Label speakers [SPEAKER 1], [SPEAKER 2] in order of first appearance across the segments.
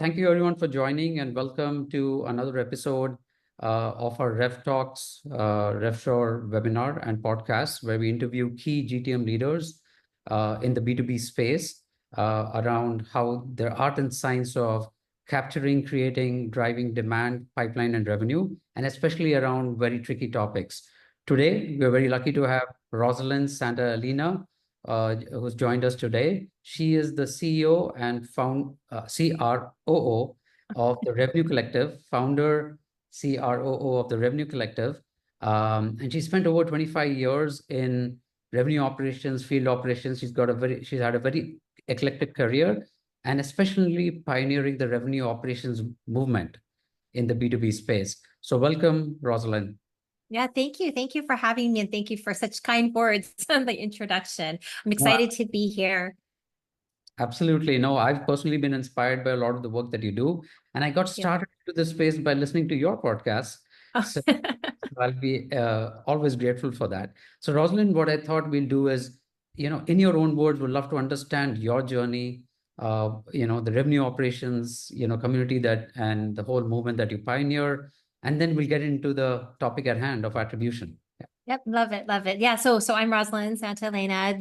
[SPEAKER 1] Thank you everyone for joining and welcome to another episode of our Rev Talks, RevSure webinar and podcast, where we interview key GTM leaders in the B2B space around how their art and science of capturing, creating, driving demand, pipeline, and revenue, and especially around very tricky topics. Today, we're very lucky to have Rosalind Santa Elena, who's joined us today. She is the CEO and CROO of the Revenue Collective, founder CROO of the Revenue Collective. And she spent over 25 years in revenue operations, field operations. She's had a very eclectic career, and especially pioneering the revenue operations movement in the B2B space. So welcome, Rosalind.
[SPEAKER 2] Yeah, thank you. Thank you for having me, and thank you for such kind words on the introduction. I'm excited to be here.
[SPEAKER 1] Absolutely. No, I've personally been inspired by a lot of the work that you do. And I got started into this space by listening to your podcast. So I'll be always grateful for that. So Rosalind, what I thought we'll do is, in your own words, we'd love to understand your journey, the revenue operations, community and the whole movement that you pioneer. And then we'll get into the topic at hand of attribution.
[SPEAKER 2] Yep, love it, love it. Yeah, so I'm Rosalind Santa Elena,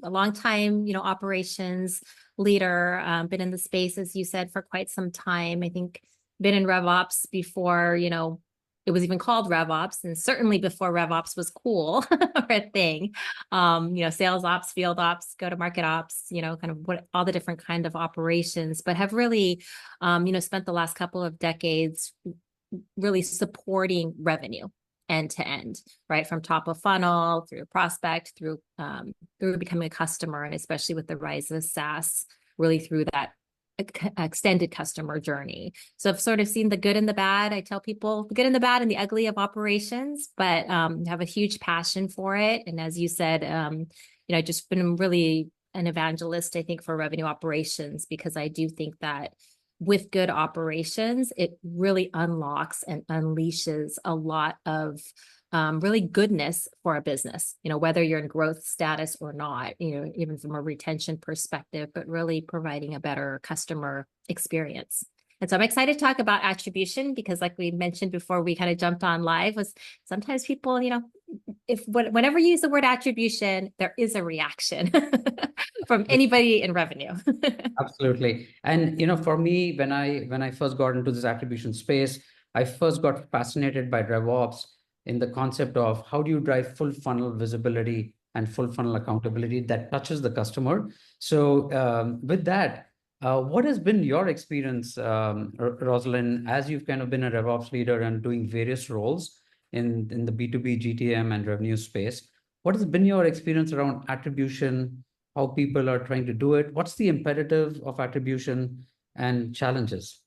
[SPEAKER 2] a long time, operations leader, been in the space, as you said, for quite some time. I think been in RevOps before, it was even called RevOps, and certainly before RevOps was cool or a thing. Sales ops, field ops, go-to-market ops, kind of all the different kind of operations, but have really, spent the last couple of decades really supporting revenue end to end, right? From top of funnel through prospect, through becoming a customer, and especially with the rise of SaaS, really through that extended customer journey. So I've sort of seen the good and the bad. I tell people the good and the bad and the ugly of operations, but have a huge passion for it. And as you said, I've just been really an evangelist, I think, for revenue operations, because I do think that with good operations, it really unlocks and unleashes a lot of really goodness for a business, whether you're in growth status or not, even from a retention perspective, but really providing a better customer experience. And so I'm excited to talk about attribution, because like we mentioned before we kind of jumped on live, was sometimes people, whenever you use the word attribution, there is a reaction from anybody in revenue.
[SPEAKER 1] Absolutely. And, for me, when I first got into this attribution space, I first got fascinated by RevOps in the concept of how do you drive full funnel visibility and full funnel accountability that touches the customer. So with that, what has been your experience, Rosalind, as you've kind of been a RevOps leader and doing various roles in the B2B, GTM, and revenue space? What has been your experience around attribution, how people are trying to do it? What's the imperative of attribution and challenges?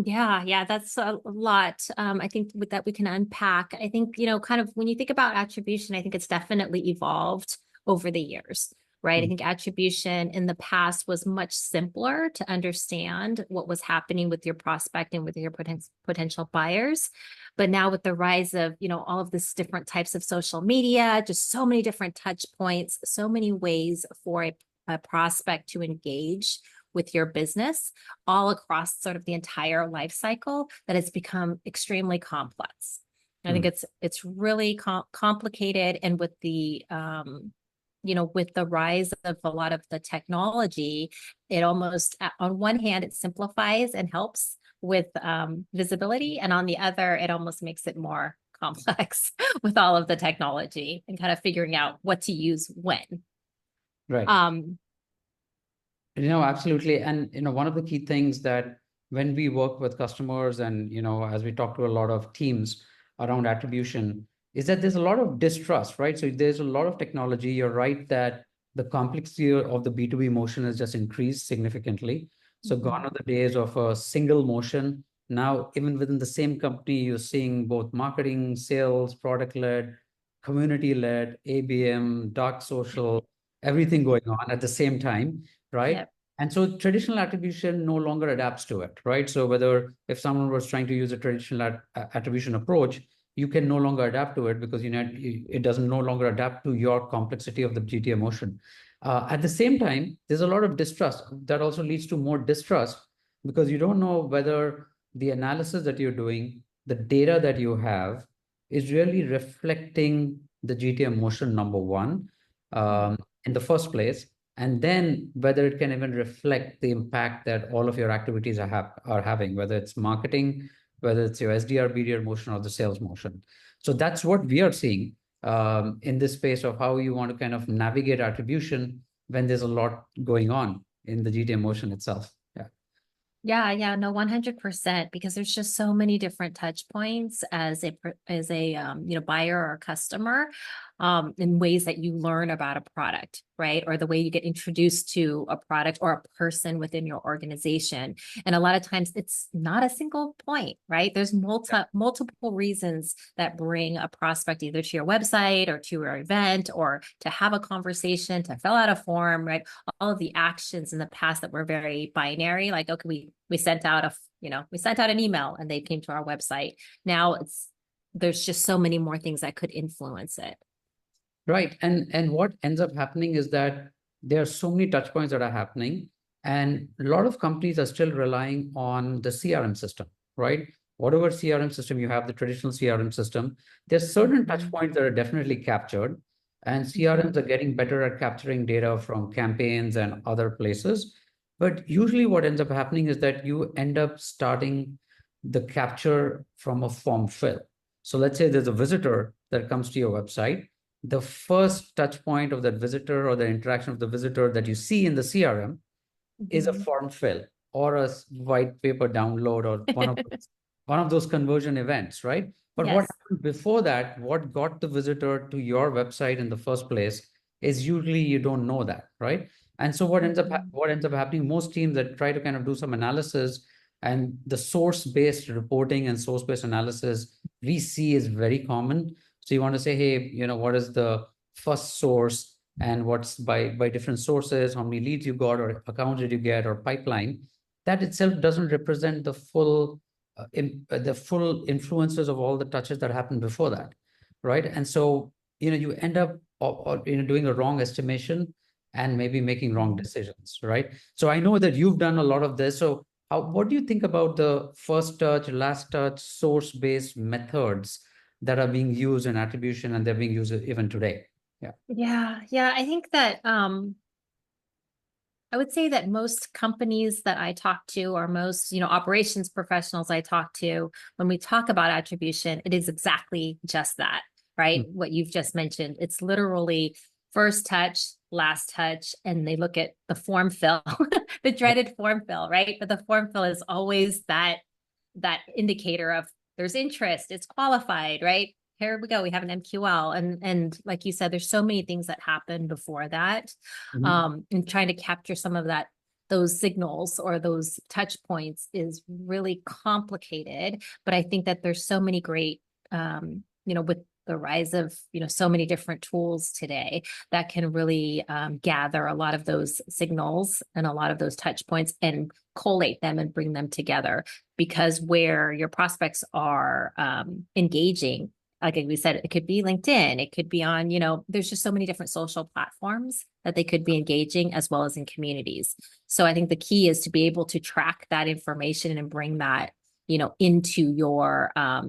[SPEAKER 2] Yeah, that's a lot. I think with that we can unpack. I think, kind of when you think about attribution, I think it's definitely evolved over the years, right? I think attribution in the past was much simpler to understand what was happening with your prospect and with your potential buyers. But now with the rise of, all of this different types of social media, just so many different touch points, so many ways for a prospect to engage with your business all across sort of the entire life cycle, that it's become extremely complex. I think it's really complicated, and with the with the rise of a lot of the technology, it almost, on one hand, it simplifies and helps with visibility, and on the other, it almost makes it more complex with all of the technology and kind of figuring out what to use when.
[SPEAKER 1] Right. Absolutely. And, one of the key things that when we work with customers and, as we talk to a lot of teams around attribution, is that there's a lot of distrust, right? So there's a lot of technology. You're right that the complexity of the B2B motion has just increased significantly. So gone are the days of a single motion. Now, even within the same company, you're seeing both marketing, sales, product-led, community-led, ABM, dark social, everything going on at the same time, right? Yep. And so traditional attribution no longer adapts to it, right? So if someone was trying to use a traditional attribution approach, you can no longer adapt to it because it doesn't no longer adapt to your complexity of the GTM motion. At the same time, there's a lot of distrust that also leads to more distrust because you don't know whether the analysis that you're doing, the data that you have, is really reflecting the GTM motion, number one, in the first place, and then whether it can even reflect the impact that all of your activities are having, whether it's marketing, whether it's your SDR, BDR motion, or the sales motion. So that's what we are seeing in this space of how you want to kind of navigate attribution when there's a lot going on in the GTM motion itself.
[SPEAKER 2] Yeah, no, 100%, because there's just so many different touch points as a buyer or customer, in ways that you learn about a product, right? Or the way you get introduced to a product or a person within your organization. And a lot of times it's not a single point, right? There's multiple reasons that bring a prospect either to your website or to your event or to have a conversation, to fill out a form, right? All of the actions in the past that were very binary, like, okay, we sent out an email and they came to our website. Now there's just so many more things that could influence it.
[SPEAKER 1] Right. And what ends up happening is that there are so many touch points that are happening, and a lot of companies are still relying on the CRM system, right? Whatever CRM system you have, the traditional CRM system, there's certain touch points that are definitely captured, and CRMs are getting better at capturing data from campaigns and other places. But usually what ends up happening is that you end up starting the capture from a form fill. So let's say there's a visitor that comes to your website. The first touch point of that visitor or the interaction of the visitor that you see in the CRM is a form fill or a white paper download or one of those conversion events, right? But what
[SPEAKER 2] Yes.
[SPEAKER 1] happened before that, what got the visitor to your website in the first place, is usually you don't know that, right? And so what ends up happening, most teams that try to kind of do some analysis, and the source-based reporting and source-based analysis we see is very common. So you want to say, hey, what is the first source and what's by different sources, how many leads you got or accounts did you get or pipeline. That itself doesn't represent the full influences of all the touches that happened before that, right? And so you end up doing a wrong estimation and maybe making wrong decisions, right? So I know that you've done a lot of this. So what do you think about the first touch, last touch, source-based methods that are being used in attribution, and they're being used even today?
[SPEAKER 2] Yeah. I think that I would say that most companies that I talk to, or most, operations professionals I talk to, when we talk about attribution, it is exactly just that, right? What you've just mentioned. It's literally first touch, last touch, and they look at the form fill, the dreaded form fill, right? But the form fill is always that indicator of there's interest, it's qualified, right? Here we go, we have an MQL. And like you said, there's so many things that happen before that. And trying to capture some of those signals or those touch points is really complicated. But I think that there's so many great, with the rise of, so many different tools today that can really gather a lot of those signals and a lot of those touch points and collate them and bring them together. Because where your prospects are engaging, like we said, it could be LinkedIn, it could be on, there's just so many different social platforms that they could be engaging, as well as in communities. So I think the key is to be able to track that information and bring that, into your, I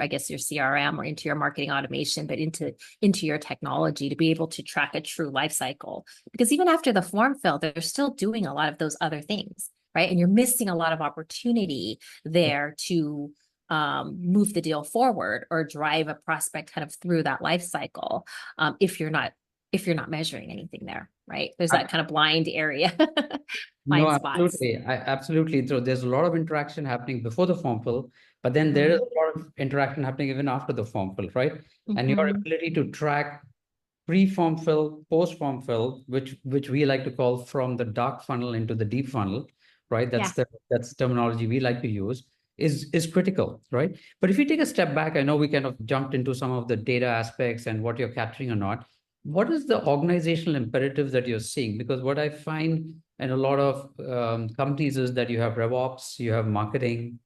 [SPEAKER 2] guess, your CRM or into your marketing automation, but into your technology to be able to track a true life cycle. Because even after the form fill, they're still doing a lot of those other things, right? And you're missing a lot of opportunity there to move the deal forward or drive a prospect kind of through that life cycle. If you're not measuring anything there, right? There's that kind of blind area.
[SPEAKER 1] No,
[SPEAKER 2] spots.
[SPEAKER 1] absolutely. So there's a lot of interaction happening before the form fill, but then there is a lot of interaction happening even after the form fill, right? And your ability to track pre-form fill, post-form fill, which we like to call from the dark funnel into the deep funnel, right? That's the terminology we like to use, is critical, right? But if you take a step back, I know we kind of jumped into some of the data aspects and what you're capturing or not. What is the organizational imperatives that you're seeing? Because what I find in a lot of companies is that you have RevOps, you have marketing,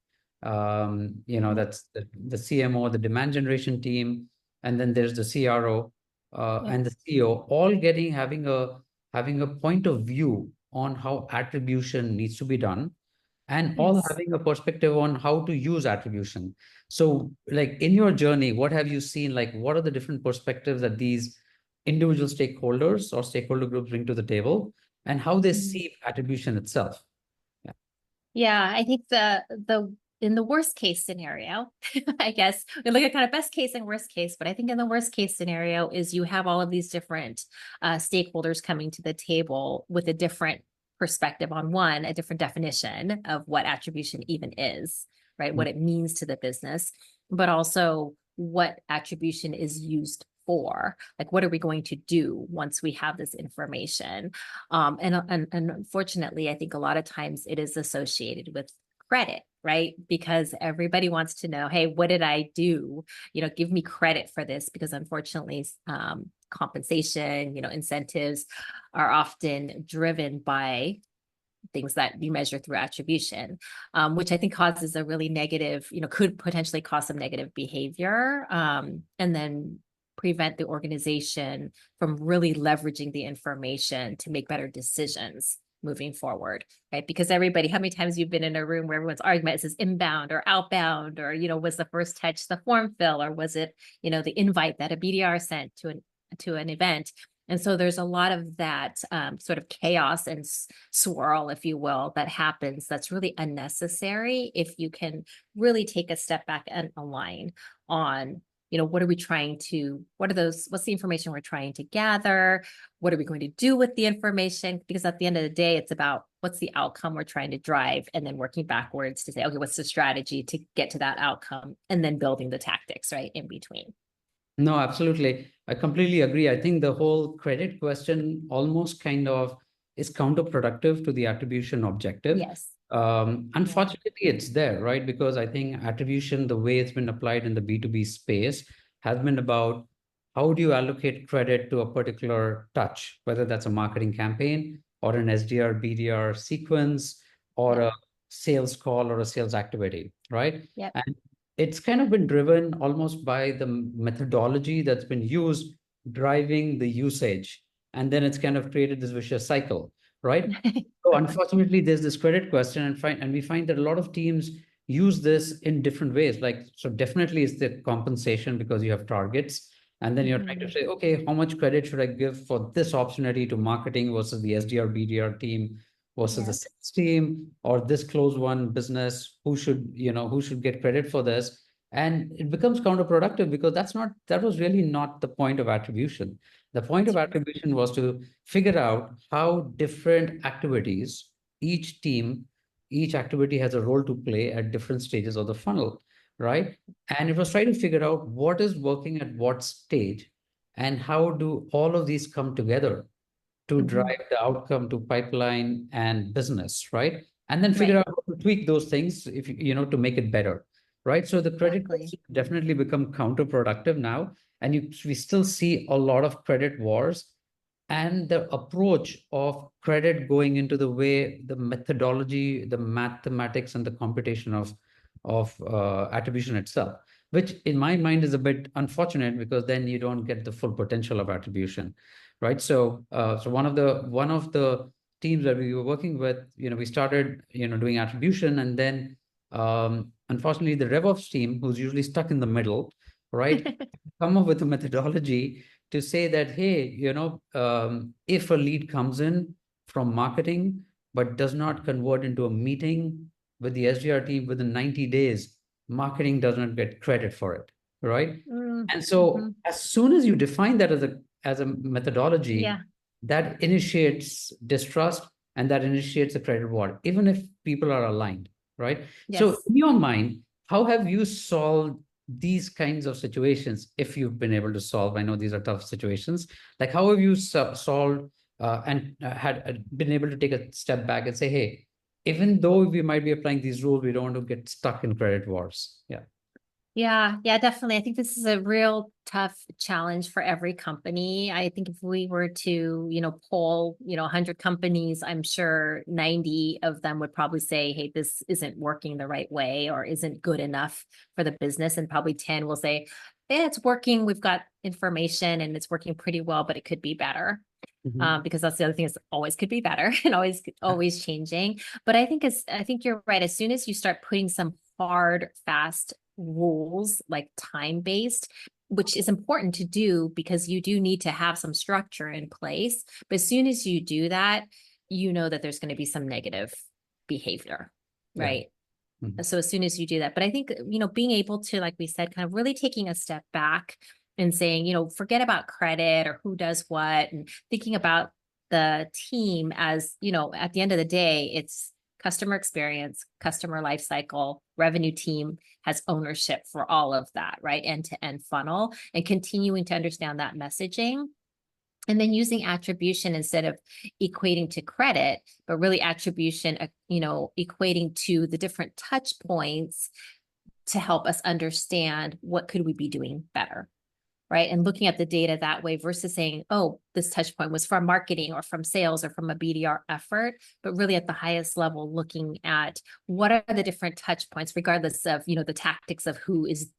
[SPEAKER 1] that's the CMO, the demand generation team, and then there's the CRO and the CEO, all having a point of view on how attribution needs to be done, and all
[SPEAKER 2] Yes.
[SPEAKER 1] having a perspective on how to use attribution. So, like in your journey, what have you seen? Like, what are the different perspectives that these individual stakeholders or stakeholder groups bring to the table, and how they
[SPEAKER 2] Mhm.
[SPEAKER 1] see attribution itself? Yeah.
[SPEAKER 2] Yeah, I think the in the worst case scenario, I guess we look at kind of best case and worst case, but I think in the worst case scenario is you have all of these different stakeholders coming to the table with a different perspective on one, a different definition of what attribution even is, right? What it means to the business, but also what attribution is used for. Like, what are we going to do once we have this information? And unfortunately, I think a lot of times it is associated with credit, right? Because everybody wants to know, hey, what did I do? Give me credit for this, because unfortunately, compensation, incentives are often driven by things that you measure through attribution, which I think causes a really negative, could potentially cause some negative behavior, and then prevent the organization from really leveraging the information to make better decisions moving forward, right? Because everybody, how many times you've been in a room where everyone's argument is inbound or outbound, or, was the first touch the form fill, or was it, the invite that a BDR sent to an event? And so there's a lot of that sort of chaos and swirl, if you will, that happens that's really unnecessary if you can really take a step back and align on, what are we trying to, what's the information we're trying to gather? What are we going to do with the information? Because at the end of the day, it's about what's the outcome we're trying to drive, and then working backwards to say, okay, what's the strategy to get to that outcome, and then building the tactics, right, in between.
[SPEAKER 1] No, absolutely. I completely agree. I think the whole credit question almost kind of is counterproductive to the attribution objective.
[SPEAKER 2] Yes. Yeah.
[SPEAKER 1] Unfortunately, it's there, right? Because I think attribution, the way it's been applied in the B2B space, has been about how do you allocate credit to a particular touch, whether that's a marketing campaign or an SDR, BDR sequence, or
[SPEAKER 2] Yep.
[SPEAKER 1] a sales call or a sales activity, right?
[SPEAKER 2] Yep.
[SPEAKER 1] And it's kind of been driven almost by the methodology that's been used driving the usage. And then it's kind of created this vicious cycle, right? So unfortunately, there's this credit question, and we find that a lot of teams use this in different ways. Like, so definitely it's the compensation because you have targets. And then you're trying to say, okay, how much credit should I give for this opportunity to marketing versus the SDR, BDR team versus the
[SPEAKER 2] Yep.
[SPEAKER 1] sales team, or this close one business, who should get credit for this? And it becomes counterproductive because that was really not the point of attribution. The point
[SPEAKER 2] That's
[SPEAKER 1] of
[SPEAKER 2] right.
[SPEAKER 1] attribution was to figure out how different activities, each team, each activity has a role to play at different stages of the funnel, right? And it was trying to figure out what is working at what stage, and how do all of these come together to
[SPEAKER 2] Mhm.
[SPEAKER 1] drive the outcome to pipeline and business, right? And then figure
[SPEAKER 2] Right.
[SPEAKER 1] out how to tweak those things if to make it better, right? So the credit
[SPEAKER 2] Exactly.
[SPEAKER 1] definitely become counterproductive now, and we still see a lot of credit wars, and the approach of credit going into the way the methodology, the mathematics, and the computation of attribution itself, which in my mind is a bit unfortunate, because then you don't get the full potential of attribution, right? So one of the teams that we were working with, we started doing attribution, and then unfortunately the RevOps team, who's usually stuck in the middle, right, come up with a methodology to say that, hey, if a lead comes in from marketing but does not convert into a meeting with the SDR team within 90 days, marketing does not get credit for it, right? And so
[SPEAKER 2] Mhm.
[SPEAKER 1] as soon as you define that as a methodology,
[SPEAKER 2] Yeah.
[SPEAKER 1] that initiates distrust, and that initiates a credit war, even if people are aligned, right? So
[SPEAKER 2] Yes.
[SPEAKER 1] in your mind, how have you solved these kinds of situations, if you've been able to solve? I know these are tough situations. Like, how have you solved and had been able to take a step back and say, hey, even though we might be applying these rules, we don't want to get stuck in credit wars? Yeah.
[SPEAKER 2] Yeah, yeah, definitely. I think this is a real tough challenge for every company. I think if we were to, poll, 100 companies, I'm sure 90 of them would probably say, hey, this isn't working the right way or isn't good enough for the business. And probably 10 will say, yeah, it's working. We've got information and it's working pretty well, but it could be better. because that's the other thing is always could be better and always changing. But I think you're right. As soon as you start putting some hard, fast rules, like time-based, which is important to do because you do need to have some structure in place. But as soon as you do that, you know that there's going to be some negative behavior, right? So as soon as you do that, but I think, being able to, like we said, kind of really taking a step back and saying, forget about credit or who does what, and thinking about the team as, at the end of the day, it's customer experience, customer life cycle, revenue team has ownership for all of that, right? End-to-end funnel, and continuing to understand that messaging. And then using attribution instead of equating to credit, but really attribution, equating to the different touch points to help us understand what could we be doing better, right? And looking at the data that way versus saying, oh, this touch point was from marketing or from sales or from a BDR effort, but really at the highest level, looking at what are the different touch points, regardless of, the tactics of who is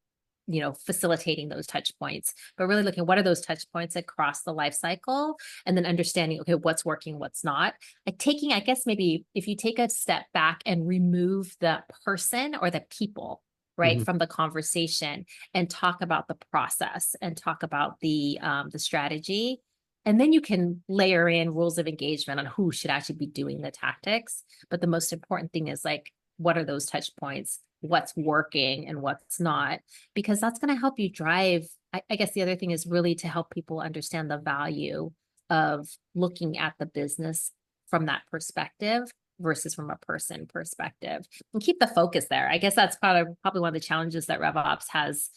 [SPEAKER 2] facilitating those touch points, but really looking at what are those touch points across the life cycle, and then understanding, okay, what's working, what's not. Like taking, I guess maybe if you take a step back and remove the person or the people, right, from the conversation and talk about the process and talk about the strategy. And then you can layer in rules of engagement on who should actually be doing the tactics. But the most important thing is like, what are those touch points? What's working and what's not, because that's going to help you drive. I guess the other thing is really to help people understand the value of looking at the business from that perspective versus from a person perspective, and keep the focus there. I guess that's probably one of the challenges that RevOps has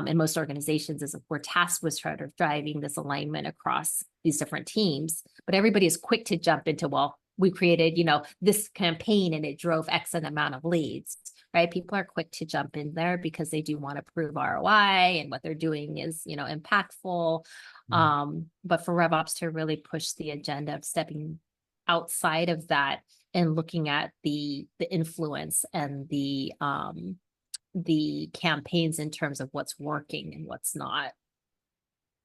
[SPEAKER 2] in most organizations, is we're tasked with sort of driving this alignment across these different teams, but everybody is quick to jump into, well, we created, this campaign and it drove X amount of leads, right? People are quick to jump in there because they do want to prove ROI and what they're doing is, impactful. But for RevOps to really push the agenda of stepping outside of that and looking at the influence and the campaigns in terms of what's working and what's not.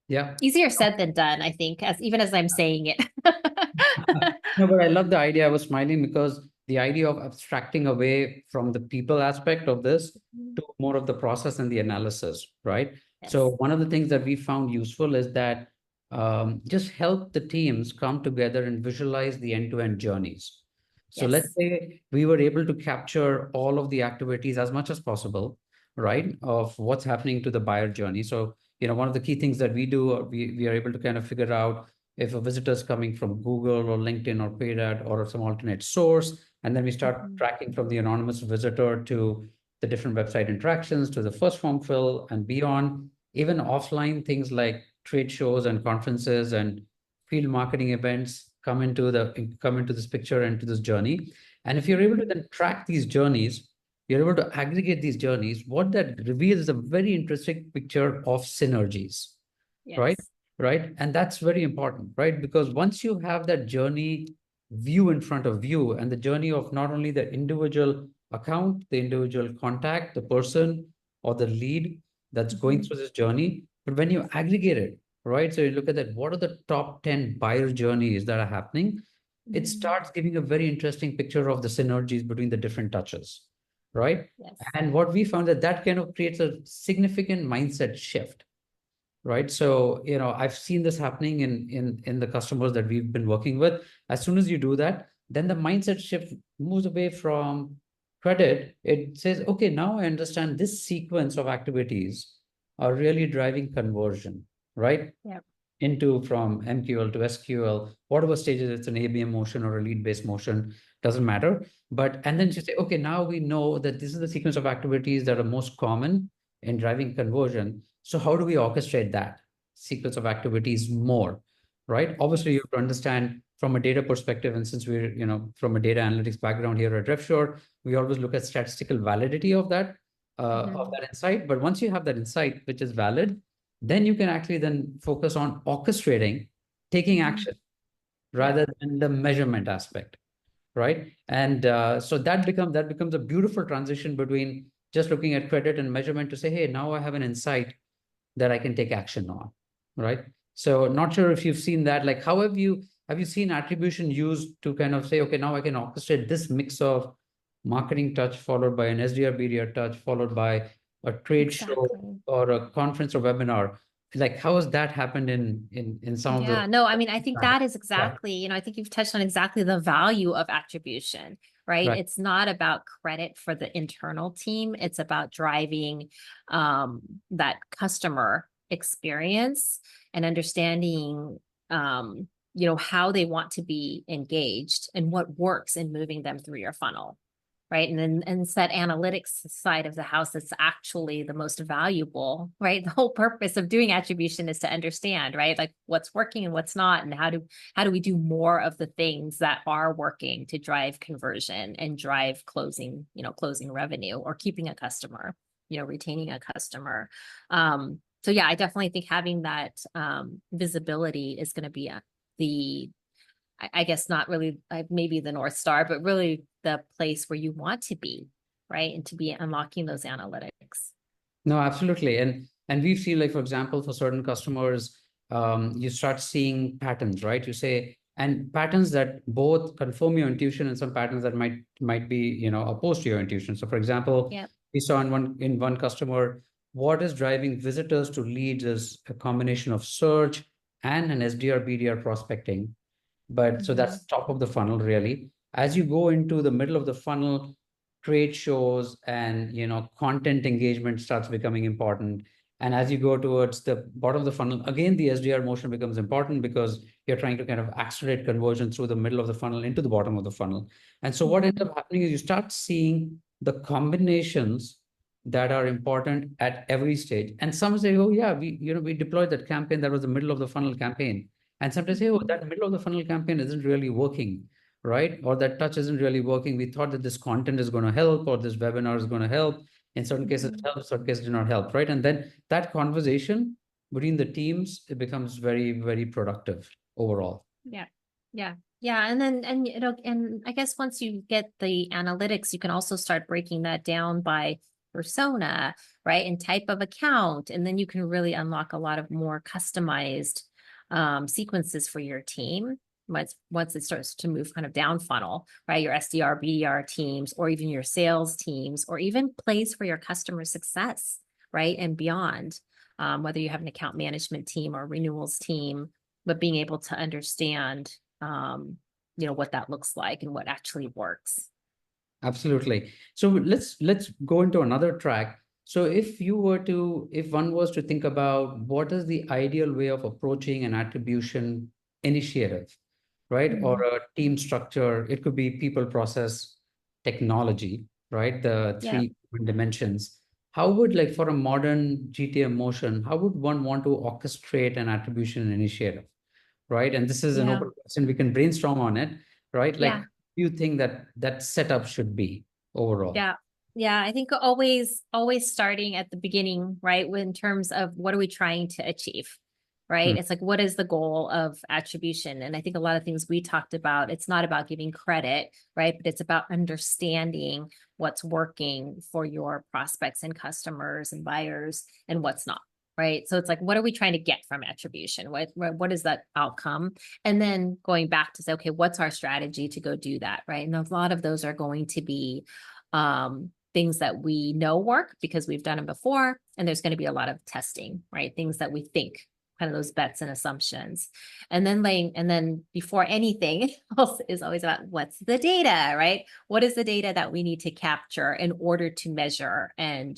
[SPEAKER 1] Yeah.
[SPEAKER 2] Easier said than done, I think, even as I'm saying it.
[SPEAKER 1] No, but I love the idea. I was smiling because the idea of abstracting away from the people aspect of this to more of the process and the analysis, right?
[SPEAKER 2] Yes.
[SPEAKER 1] So one of the things that we found useful is that just help the teams come together and visualize the end-to-end journeys. So let's say we were able to capture all of the activities as much as possible, right, of what's happening to the buyer journey. So, one of the key things that we do, we are able to kind of figure out if a visitor is coming from Google or LinkedIn or paid ad or some alternate source, and then we start tracking from the anonymous visitor to the different website interactions to the first form fill and beyond, even offline things like trade shows and conferences and field marketing events come into this picture and to this journey. And if you're able to then track these journeys, you're able to aggregate these journeys. What that reveals is a very interesting picture of synergies, right? Right. And that's very important, right? Because once you have that journey view in front of you and the journey of not only the individual account, the individual contact, the person or the lead that's going through this journey, but when you aggregate it, right? So you look at that, what are the top 10 buyer journeys that are happening? It starts giving a very interesting picture of the synergies between the different touches, right? And what we found that kind of creates a significant mindset shift, right? So, I've seen this happening in the customers that we've been working with. As soon as you do that, then the mindset shift moves away from credit. It says, okay, now I understand this sequence of activities are really driving conversion, right? Into from MQL to SQL, whatever stages, it's an ABM motion or a lead-based motion, doesn't matter. And then you say, okay, now we know that this is the sequence of activities that are most common in driving conversion. So how do we orchestrate that sequence of activities more, right? Obviously, you have to understand from a data perspective, and since we're, from a data analytics background here at RevSure, we always look at statistical validity of that insight. But once you have that insight, which is valid, then you can actually then focus on orchestrating, taking action rather than the measurement aspect, right? And so that becomes a beautiful transition between just looking at credit and measurement to say, hey, now I have an insight that I can take action on, right? So not sure if you've seen that. Like, how have you seen attribution used to kind of say, okay, now I can orchestrate this mix of marketing touch followed by an SDR BDR touch followed by a trade show
[SPEAKER 2] Exactly.
[SPEAKER 1] or a conference or webinar? Like, how has that happened in some of
[SPEAKER 2] Yeah,
[SPEAKER 1] the
[SPEAKER 2] no, I mean, I think that is
[SPEAKER 1] yeah,
[SPEAKER 2] exactly, I think you've touched on exactly the value of attribution, right?
[SPEAKER 1] right.
[SPEAKER 2] It's not about credit for the internal team. It's about driving that customer experience and understanding how they want to be engaged and what works in moving them through your funnel. Right. And it's that analytics side of the house that's actually the most valuable, right? The whole purpose of doing attribution is to understand, right? Like what's working and what's not, and how do we do more of the things that are working to drive conversion and drive closing revenue or keeping a customer, retaining a customer. So yeah, I definitely think having that visibility is going to be the I guess not really maybe the North Star, but really the place where you want to be, right? And to be unlocking those analytics.
[SPEAKER 1] No, absolutely. And we've seen, like, for example, for certain customers, you start seeing patterns, right? You say, and patterns that both confirm your intuition and some patterns that might be, opposed to your intuition. So for example,
[SPEAKER 2] Yep.
[SPEAKER 1] we saw in one customer, what is driving visitors to leads is a combination of search and an SDR BDR prospecting. But so
[SPEAKER 2] Mhm.
[SPEAKER 1] that's top of the funnel, really. As you go into the middle of the funnel, trade shows and content engagement starts becoming important. And as you go towards the bottom of the funnel, again the SDR motion becomes important because you're trying to kind of accelerate conversion through the middle of the funnel into the bottom of the funnel. And so what ends
[SPEAKER 2] Mhm.
[SPEAKER 1] up happening is you start seeing the combinations that are important at every stage. And some say, oh yeah, we deployed that campaign that was the middle of the funnel campaign. And sometimes say, oh,
[SPEAKER 2] Mhm.
[SPEAKER 1] that middle of the funnel campaign isn't really working, right? Or that touch isn't really working. We thought that this content is going to help or this webinar is going to help. In certain cases, it
[SPEAKER 2] Mhm.
[SPEAKER 1] helps, certain cases do not help, right? And then that conversation between the teams, it becomes very, very productive overall.
[SPEAKER 2] Yeah. Yeah. Yeah. And then, and I guess once you get the analytics, you can also start breaking that down by persona, right? And type of account. And then you can really unlock a lot of more customized sequences for your team. Once it starts to move kind of down funnel, right? Your SDR, BDR teams, or even your sales teams, or even plays for your customer success, right? And beyond, whether you have an account management team or renewals team, but being able to understand, what that looks like and what actually works.
[SPEAKER 1] Absolutely. So let's go into another track. So if one was to think about what is the ideal way of approaching an attribution initiative, right? Or
[SPEAKER 2] Mhm.
[SPEAKER 1] a team structure, it could be people, process, technology, right? The
[SPEAKER 2] Yeah.
[SPEAKER 1] three dimensions. How would, like, for a modern GTM motion, how would one want to orchestrate an attribution initiative, right? And this is an
[SPEAKER 2] Yeah.
[SPEAKER 1] open question. We can brainstorm on it, right? Like,
[SPEAKER 2] Yeah.
[SPEAKER 1] do you think that setup should be overall?
[SPEAKER 2] Yeah. Yeah. I think always starting at the beginning, right? In terms of what are we trying to achieve?
[SPEAKER 1] Hmm.
[SPEAKER 2] Right. It's like, what is the goal of attribution? And I think a lot of things we talked about, it's not about giving credit, right? But it's about understanding what's working for your prospects and customers and buyers and what's not. Right. So it's like, what are we trying to get from attribution? What is that outcome? And then going back to say, okay, what's our strategy to go do that? Right. And a lot of those are going to be things that we know work because we've done them before. And there's going to be a lot of testing, right? Things that we think, kind of those bets and assumptions. And then before anything else is always about what's the data, right? What is the data that we need to capture in order to measure and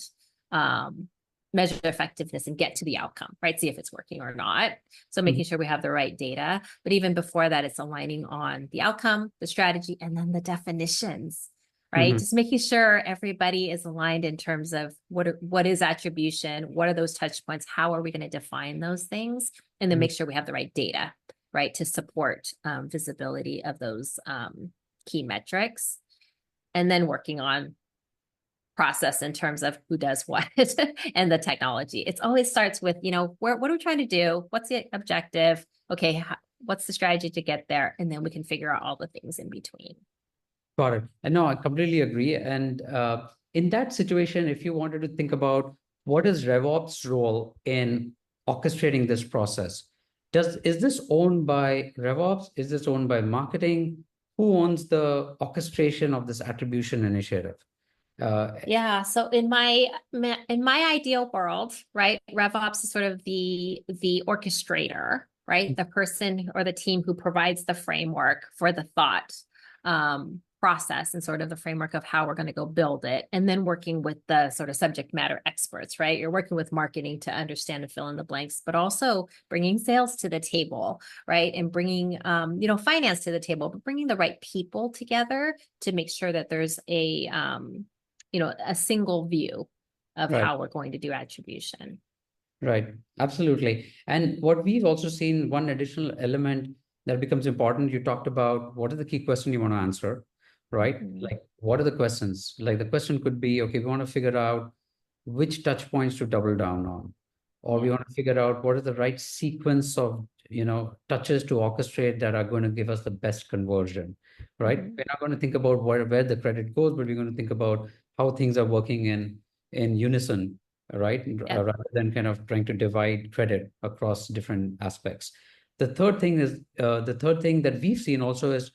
[SPEAKER 2] measure effectiveness and get to the outcome, right? See if it's working or not. So making sure we have the right data. But even before that, it's aligning on the outcome, the strategy, and then the definitions, right?
[SPEAKER 1] Mhm.
[SPEAKER 2] Just making sure everybody is aligned in terms of what is attribution, what are those touch points, how are we going to define those things, and then
[SPEAKER 1] Mhm.
[SPEAKER 2] make sure we have the right data, right, to support visibility of those key metrics, and then working on process in terms of who does what and the technology. It always starts with, what are we trying to do? What's the objective? Okay, what's the strategy to get there? And then we can figure out all the things in between.
[SPEAKER 1] Got it. And no, I completely agree. And in that situation, if you wanted to think about what is RevOps' role in orchestrating this process, Is this owned by RevOps? Is this owned by marketing? Who owns the orchestration of this attribution initiative?
[SPEAKER 2] Yeah. So in my ideal world, right, RevOps is sort of the orchestrator, right? The person or the team who provides the framework for the thought process and sort of the framework of how we're going to go build it. And then working with the sort of subject matter experts, right? You're working with marketing to understand and fill in the blanks, but also bringing sales to the table, right? And bringing, finance to the table, but bringing the right people together to make sure that there's a single view of
[SPEAKER 1] Right.
[SPEAKER 2] how we're going to do attribution.
[SPEAKER 1] Right, absolutely. And what we've also seen, one additional element that becomes important, you talked about what are the key questions you want to answer, right? Like, what are the questions? Like, the question could be, okay, we want to figure out which touch points to double down on, or we want to figure out what is the right sequence of, touches to orchestrate that are going to give us the best conversion, right? We're not going to think about where the credit goes, but we're going to think about how things are working in unison, right? Rather than kind of trying to divide credit across different aspects. The third thing that we've seen also is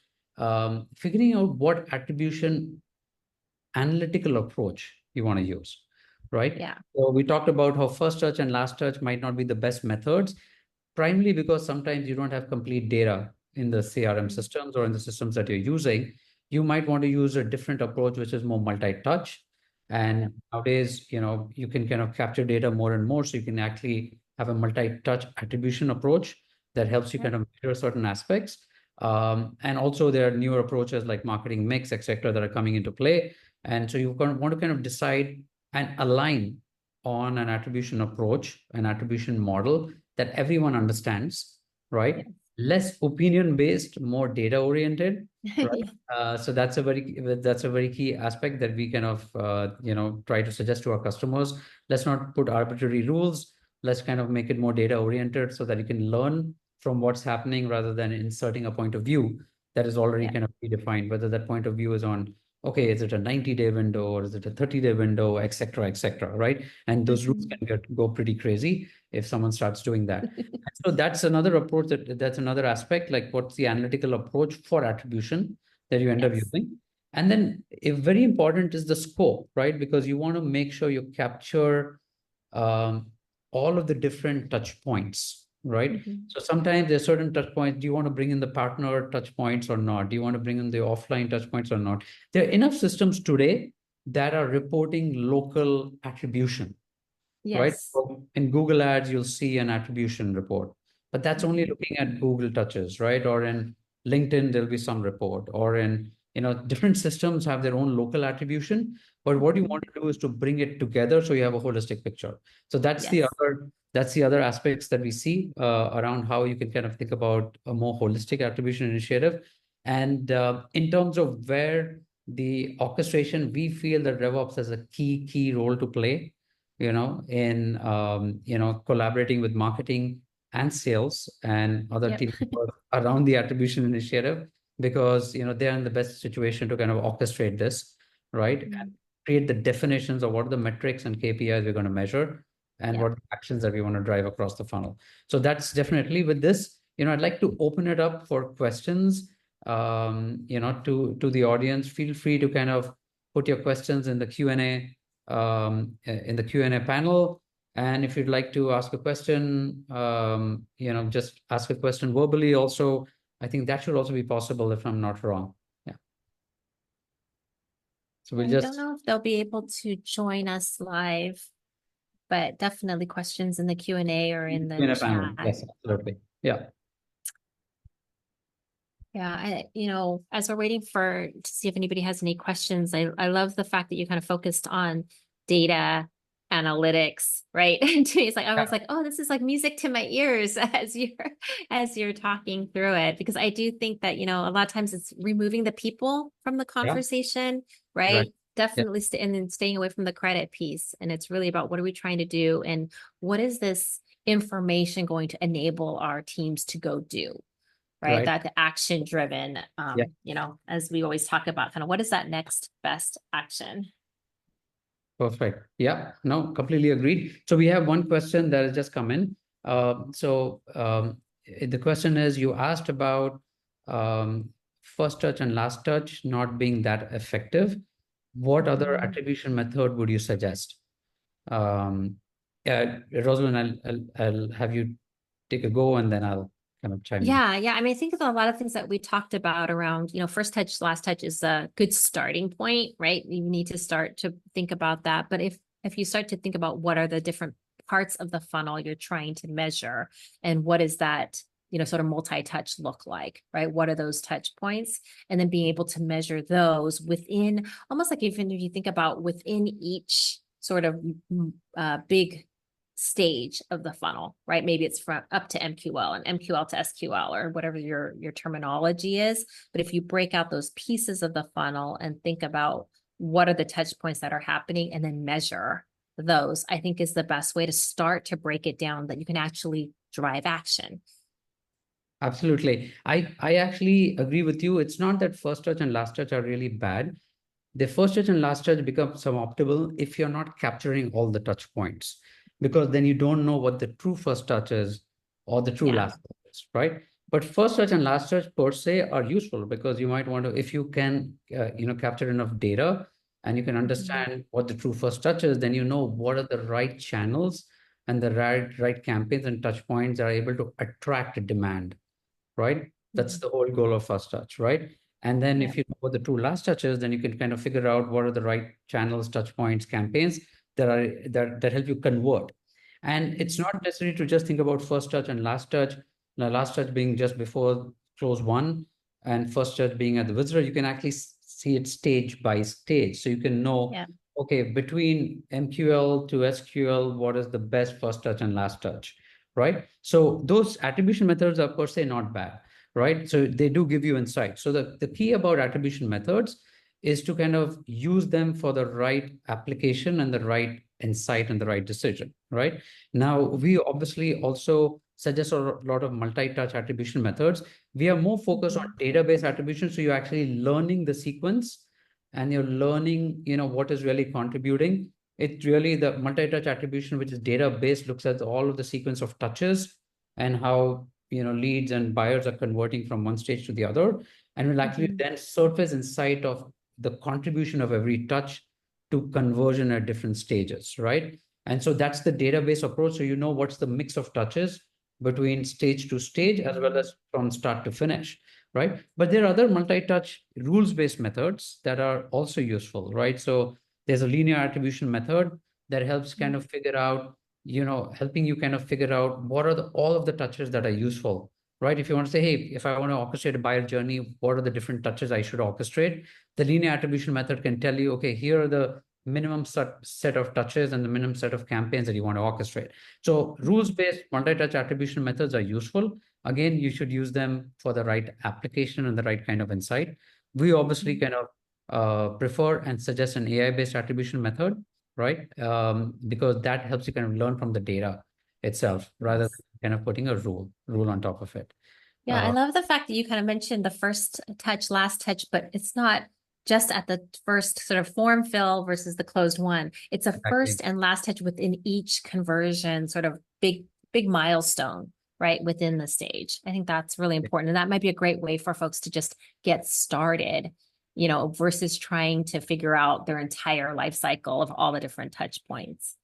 [SPEAKER 1] figuring out what attribution analytical approach you want to use, right?
[SPEAKER 2] Yeah.
[SPEAKER 1] So we talked about how first touch and last touch might not be the best methods, primarily because sometimes you don't have complete data in the CRM systems or in the systems that you're using. You might want to use a different approach, which is more multi-touch. And nowadays, you can kind of capture data more and more. So you can actually have a multi-touch attribution approach that helps you kind of measure certain aspects. And also there are newer approaches like marketing mix, et cetera, that are coming into play. And so you want to kind of decide and align on an attribution approach, an attribution model that everyone understands, right?
[SPEAKER 2] Yes.
[SPEAKER 1] Less opinion-based, more data-oriented, right? So that's a very key aspect that we kind of try to suggest to our customers. Let's not put arbitrary rules. Let's kind of make it more data-oriented so that you can learn from what's happening rather than inserting a point of view that is already kind of predefined, whether that point of view is on, okay, is it a 90-day window or is it a 30-day window, et cetera, right? And those rules can go pretty crazy if someone starts doing that. So that's another approach, that's another aspect, like what's the analytical approach for attribution that you end up using. And then very important is the scope, right? Because you want to make sure you capture all of the different touch points, right? So sometimes there's certain touch points. Do you want to bring in the partner touch points or not? Do you want to bring in the offline touch points or not? There are enough systems today that are reporting local attribution, right? So in Google Ads, you'll see an attribution report, but that's only looking at Google touches, right? Or in LinkedIn, there'll be some report, or in, different systems have their own local attribution. But what you want to do is to bring it together so you have a holistic picture. So that's the other aspects that we see around how you can kind of think about a more holistic attribution initiative. And in terms of where the orchestration, we feel that RevOps has a key role to play, in collaborating with marketing and sales and other teams around the attribution initiative, because they're in the best situation to kind of orchestrate this, right? And create the definitions of what are the metrics and KPIs we're going to measure and what are the actions that we want to drive across the funnel. So that's definitely with this. I'd like to open it up for questions, to the audience. Feel free to kind of put your questions in the Q&A panel. And if you'd like to ask a question, just ask a question verbally also. I think that should also be possible if I'm not wrong. Yeah. So
[SPEAKER 2] I don't know if they'll be able to join us live, but definitely questions in the Q&A or in the chat.
[SPEAKER 1] Panel. Yes, absolutely. Yeah.
[SPEAKER 2] Yeah, as we're waiting to see if anybody has any questions, I love the fact that you kind of focused on data analytics, right? It's like I was like, oh, this is like music to my ears as you're talking through it, because I do think that a lot of times it's removing the people from the conversation, right? Definitely and then staying away from the credit piece, and it's really about what are we trying to do and what is this information going to enable our teams to go do. Right. That the action driven, as we always talk about, kind of what is that next best action?
[SPEAKER 1] Perfect. Yeah, no, completely agreed. So we have one question that has just come in. the question is, you asked about first touch and last touch not being that effective. What other
[SPEAKER 2] Mhm.
[SPEAKER 1] attribution method would you suggest? Rosalind, I'll have you take a go, and then I'll kind of chime in.
[SPEAKER 2] Yeah. I mean, I think of a lot of things that we talked about around, first touch, last touch is a good starting point, right? You need to start to think about that. But if you start to think about what are the different parts of the funnel you're trying to measure, and what is that, sort of multi-touch look like, right? What are those touch points? And then being able to measure those within, almost like even if you think about within each sort of big stage of the funnel, right? Maybe it's from up to MQL and MQL to SQL, or whatever your terminology is. But if you break out those pieces of the funnel and think about what are the touch points that are happening, and then measure those, I think is the best way to start to break it down, that you can actually drive action.
[SPEAKER 1] Absolutely. I actually agree with you. It's not that first touch and last touch are really bad. The first touch and last touch become suboptimal if you're not capturing all the touch points, because then you don't know what the true first touch is or the true
[SPEAKER 2] Yeah.
[SPEAKER 1] last touch is, right? But first touch and last touch per se are useful, because you might want to, if you can, capture enough data and you can understand what the true first touch is, then you know what are the right channels and the right campaigns and touch points that are able to attract demand, right? That's the whole goal of first touch, right? And then
[SPEAKER 2] Yeah.
[SPEAKER 1] if you know what the true last touch is, then you can kind of figure out what are the right channels, touch points, campaigns that help you convert. And it's not necessary to just think about first touch and last touch. Now, last touch being just before close one, and first touch being at the visitor. You can actually see it stage by stage. So you can know,
[SPEAKER 2] Yeah.
[SPEAKER 1] okay, between MQL to SQL, what is the best first touch and last touch, right? So those attribution methods are per se not bad, right? So they do give you insight. So the key about attribution methods is to kind of use them for the right application and the right insight and the right decision, right? Now, we obviously also suggest a lot of multi-touch attribution methods. We are more focused on database attribution. So you're actually learning the sequence, and you're learning, what is really contributing. It's really the multi-touch attribution, which is data-based, looks at all of the sequence of touches and how, leads and buyers are converting from one stage to the other. And will actually then surface insight of the contribution of every touch to conversion at different stages, right? And so that's the database approach. So you know what's the mix of touches between stage to stage, as well as from start to finish, right? But there are other multi-touch rules-based methods that are also useful, right? So there's a linear attribution method that helps kind of figure out, helping you kind of figure out what are all of the touches that are useful, right? If you want to say, hey, if I want to orchestrate a buyer journey, what are the different touches I should orchestrate? The linear attribution method can tell you, okay, here are the minimum set of touches and the minimum set of campaigns that you want to orchestrate. So rules-based multi-touch attribution methods are useful. Again, you should use them for the right application and the right kind of insight. We obviously kind of prefer and suggest an AI-based attribution method, right? Because that helps you kind of learn from the data itself, rather than kind of putting a rule on top of it.
[SPEAKER 2] Yeah, I love the fact that you kind of mentioned the first touch, last touch, but it's not just at the first sort of form fill versus the closed one. It's a
[SPEAKER 1] Exactly.
[SPEAKER 2] first and last touch within each conversion, sort of big milestone, right, within the stage. I think that's really important. And that might be a great way for folks to just get started, versus trying to figure out their entire life cycle of all the different touch points.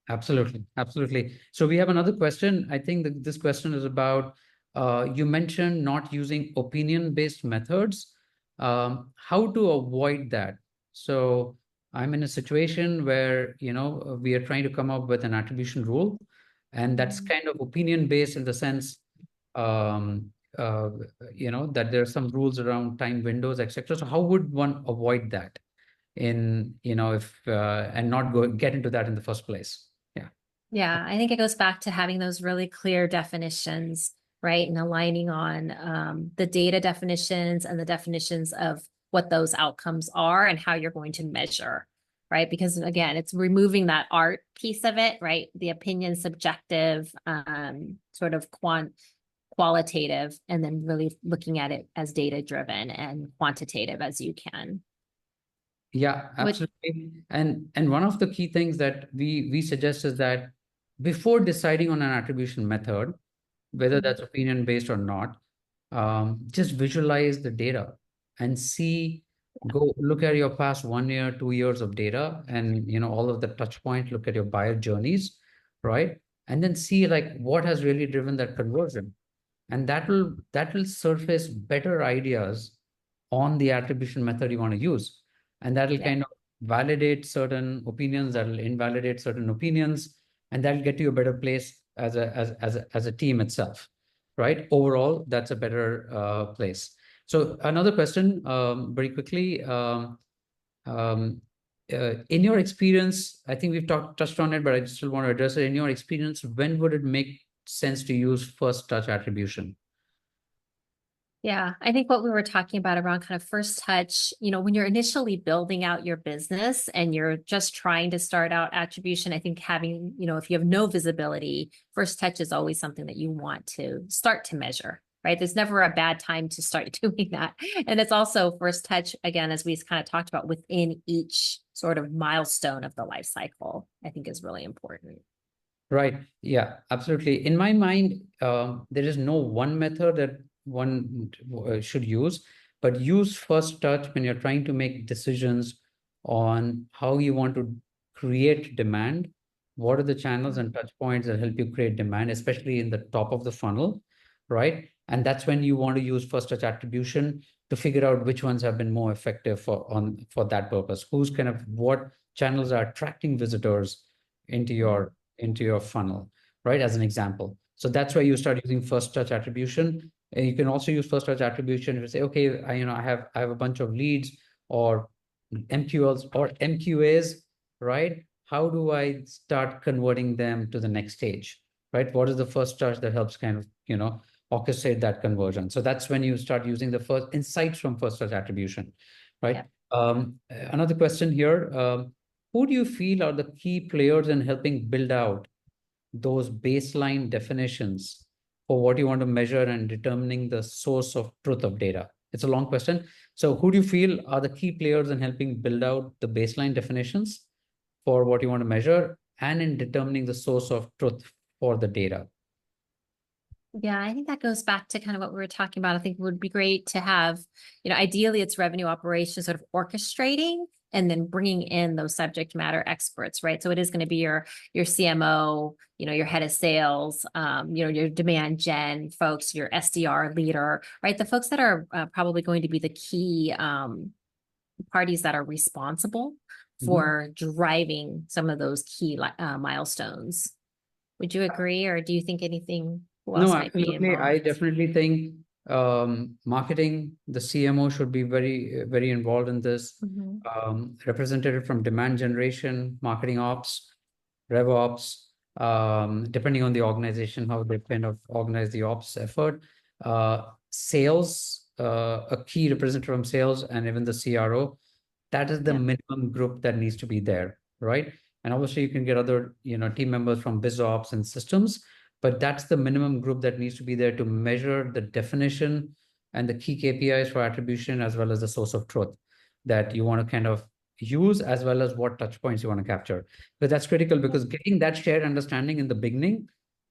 [SPEAKER 1] Absolutely. Absolutely. So we have another question. I think that this question is about, you mentioned not using opinion-based methods. How to avoid that? So I'm in a situation where, we are trying to come up with an attribution rule, and that's kind of opinion-based in the sense, um, uh, that there are some rules around time windows, etc. So how would one avoid that if and not get into that in the first place? Yeah.
[SPEAKER 2] Yeah, I think it goes back to having those really clear definitions, right? And aligning on the data definitions and the definitions of what those outcomes are and how you're going to measure, right? Because again, it's removing that art piece of it, right? The opinion subjective, sort of qualitative, and then really looking at it as data driven and quantitative as you can.
[SPEAKER 1] Yeah,
[SPEAKER 2] Which,
[SPEAKER 1] absolutely. And one of the key things that we suggest is that before deciding on an attribution method, whether that's opinion based or not. Just visualize the data and see, go look at your past 1 year, 2 years of data, and all of the touch point, look at your buyer journeys, right? And then see like what has really driven that conversion. And that will surface better ideas on the attribution method you want to use. And that'll
[SPEAKER 2] Yeah.
[SPEAKER 1] kind of validate certain opinions, that'll invalidate certain opinions, and that'll get you a better place as a team itself, right? Overall, that's a better place. So another question, very quickly, in your experience, I think we've touched on it, but I still want to address it. In your experience, when would it make sense to use first touch attribution?
[SPEAKER 2] Yeah, I think what we were talking about around kind of first touch, when you're initially building out your business and you're just trying to start out attribution, I think having, if you have no visibility, first touch is always something that you want to start to measure, right? There's never a bad time to start doing that. And it's also first touch, again, as we kind of talked about within each sort of milestone of the life cycle, I think is really important.
[SPEAKER 1] Right. Yeah, absolutely. In my mind, there is no one method that one should use, but use first touch when you're trying to make decisions on how you want to create demand. What are the channels and touch points that help you create demand, especially in the top of the funnel, right? And that's when you want to use first touch attribution to figure out which ones have been more effective for that purpose. Who's kind of what channels are attracting visitors into your funnel, right? As an example. So that's why you start using first touch attribution. And you can also use first touch attribution to say, okay, I have a bunch of leads or MQLs or MQAs, right? How do I start converting them to the next stage, right? What is the first touch that helps kind of, orchestrate that conversion? So that's when you start using the first insights from first touch attribution, right?
[SPEAKER 2] Yeah.
[SPEAKER 1] Another question here. Who do you feel are the key players in helping build out those baseline definitions for what you want to measure and determining the source of truth of data? It's a long question. So who do you feel are the key players in helping build out the baseline definitions for what you want to measure and in determining the source of truth for the data?
[SPEAKER 2] Yeah, I think that goes back to kind of what we were talking about. I think it would be great to have, ideally it's revenue operations sort of orchestrating and then bringing in those subject matter experts, right? So it is going to be your CMO, your head of sales, your demand gen folks, your SDR leader, right? The folks that are probably going to be the key parties that are responsible for driving some of those key milestones. Would you agree, or do you think anything?
[SPEAKER 1] No, absolutely. I definitely think marketing, the CMO should be very, very involved in this. Representative from demand generation, marketing ops, RevOps, depending on the organization, how they kind of organize the ops effort. Sales, a key representative from sales, and even the CRO. That is the minimum group that needs to be there, right? And obviously, you can get other, team members from BizOps and systems, but that's the minimum group that needs to be there to measure the definition and the key KPIs for attribution, as well as the source of truth that you want to kind of use, as well as what touch points you want to capture. But that's critical because getting that shared understanding in the beginning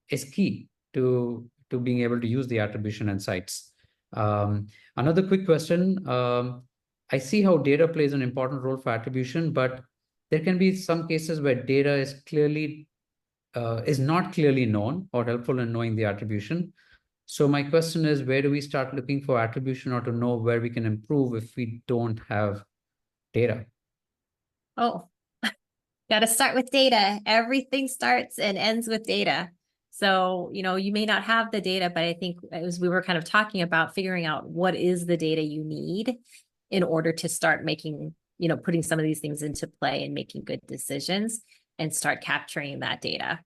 [SPEAKER 1] is key to being able to use the attribution insights. Another quick question. I see how data plays an important role for attribution, but there can be some cases where data is not clearly known or helpful in knowing the attribution. So my question is, where do we start looking for attribution or to know where we can improve if we don't have data?
[SPEAKER 2] Oh, got to start with data. Everything starts and ends with data. So, you may not have the data, but I think as we were kind of talking about figuring out what is the data you need in order to start making, putting some of these things into play and making good decisions and start capturing that data.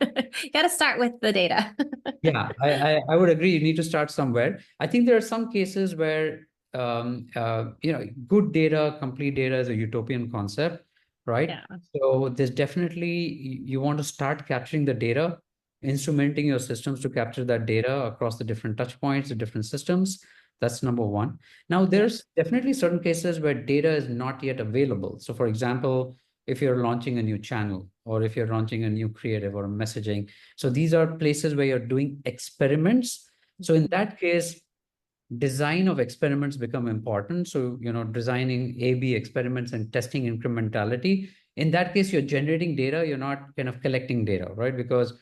[SPEAKER 2] Got to start with the data.
[SPEAKER 1] Yeah, I would agree. You need to start somewhere. I think there are some cases where, good data, complete data is a utopian concept, right?
[SPEAKER 2] Yeah.
[SPEAKER 1] So there's definitely, you want to start capturing the data, instrumenting your systems to capture that data across the different touch points, the different systems. That's number one. Now, there's definitely certain cases where data is not yet available. So for example, if you're launching a new channel, or if you're launching a new creative or messaging. So these are places where you're doing experiments. So in that case, design of experiments become important. So, designing A/B experiments and testing incrementality. In that case, you're generating data, you're not kind of collecting data, right? Because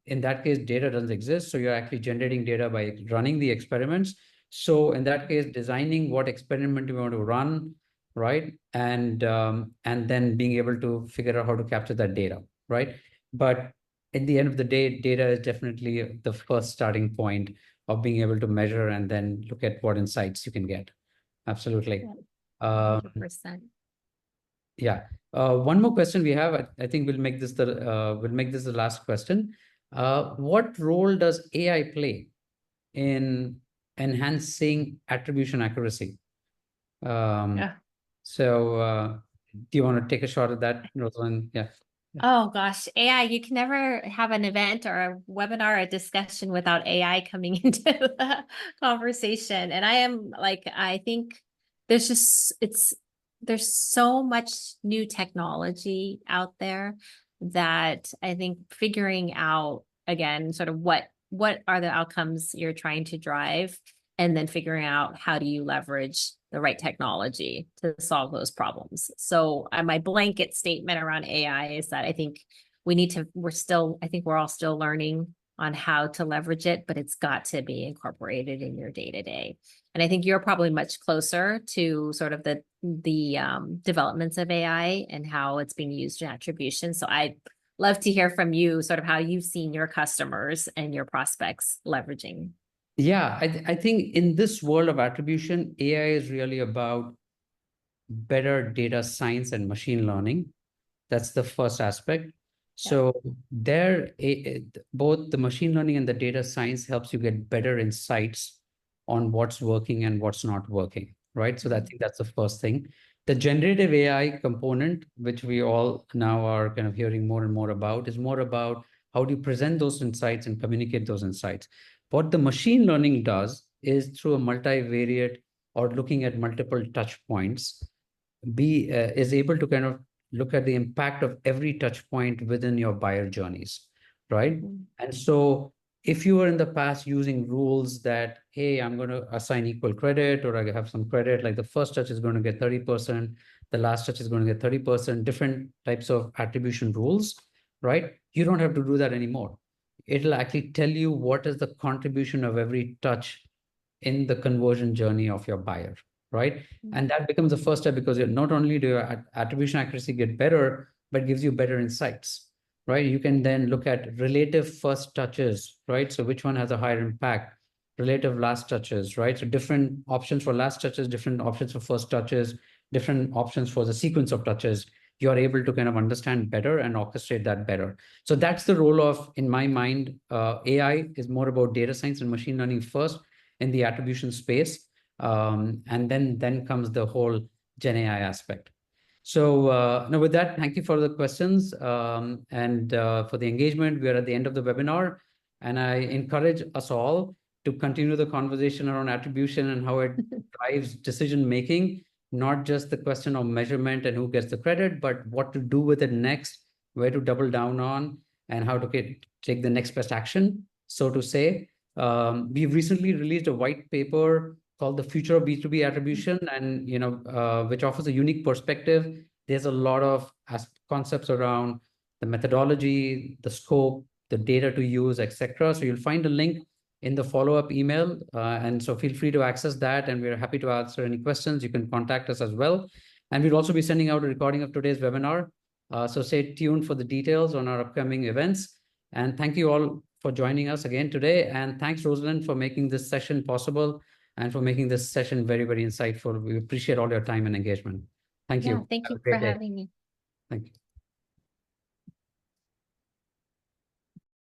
[SPEAKER 1] in that case, data doesn't exist. So you're actually generating data by running the experiments. So in that case, designing what experiment you want to run, right? And then being able to figure out how to capture that data, right? But at the end of the day, data is definitely the first starting point of being able to measure and then look at what insights you can get. Absolutely.
[SPEAKER 2] Yeah, 100%.
[SPEAKER 1] Yeah. One more question we have. I think we'll make this the last question. What role does AI play in enhancing attribution accuracy?
[SPEAKER 2] Yeah.
[SPEAKER 1] So do you want to take a shot at that, Rosalind? Yeah.
[SPEAKER 2] Oh gosh, AI, you can never have an event or a webinar or discussion without AI coming into the conversation. And I think there's so much new technology out there that I think figuring out again, sort of what are the outcomes you're trying to drive, and then figuring out how do you leverage the right technology to solve those problems. So my blanket statement around AI is that I think we're all still learning on how to leverage it, but it's got to be incorporated in your day-to-day. And I think you're probably much closer to sort of the developments of AI and how it's being used in attribution. So I'd love to hear from you sort of how you've seen your customers and your prospects leveraging.
[SPEAKER 1] Yeah, I think in this world of attribution, AI is really about better data science and machine learning. That's the first aspect. So both the machine learning and the data science helps you get better insights on what's working and what's not working, right? So I think that's the first thing. The generative AI component, which we all now are kind of hearing more and more about, is more about how do you present those insights and communicate those insights. What the machine learning does is through a multivariate or looking at multiple touch points, is able to kind of look at the impact of every touch point within your buyer journeys, right? And so if you were in the past using rules that, hey, I'm going to assign equal credit, or I have some credit, like the first touch is going to get 30%, the last touch is going to get 30%, different types of attribution rules, right? You don't have to do that anymore. It'll actually tell you what is the contribution of every touch in the conversion journey of your buyer, right? And that becomes the first step, because not only do your attribution accuracy get better, but gives you better insights, right? You can then look at relative first touches, right? So which one has a higher impact? Relative last touches, right? So different options for last touches, different options for first touches, different options for the sequence of touches. You are able to kind of understand better and orchestrate that better. So that's the role of, in my mind, AI is more about data science and machine learning first in the attribution space. And then comes the whole Gen AI aspect. So now with that, thank you for the questions and for the engagement. We are at the end of the webinar, and I encourage us all to continue the conversation around attribution and how it drives decision-making, not just the question of measurement and who gets the credit, but what to do with it next, where to double down on, and how to take the next best action, so to say. We've recently released a white paper called The Future of B2B Attribution, and which offers a unique perspective. There's a lot of concepts around the methodology, the scope, the data to use, etc. So you'll find a link in the follow-up email, and so feel free to access that, and we're happy to answer any questions. You can contact us as well, and we'll also be sending out a recording of today's webinar. So stay tuned for the details on our upcoming events. And thank you all for joining us again today. And thanks, Rosalind, for making this session possible and for making this session very, very insightful. We appreciate all your time and engagement. Thank you.
[SPEAKER 2] Thank you
[SPEAKER 1] Have a great
[SPEAKER 2] for
[SPEAKER 1] day.
[SPEAKER 2] having me.
[SPEAKER 1] Thank you.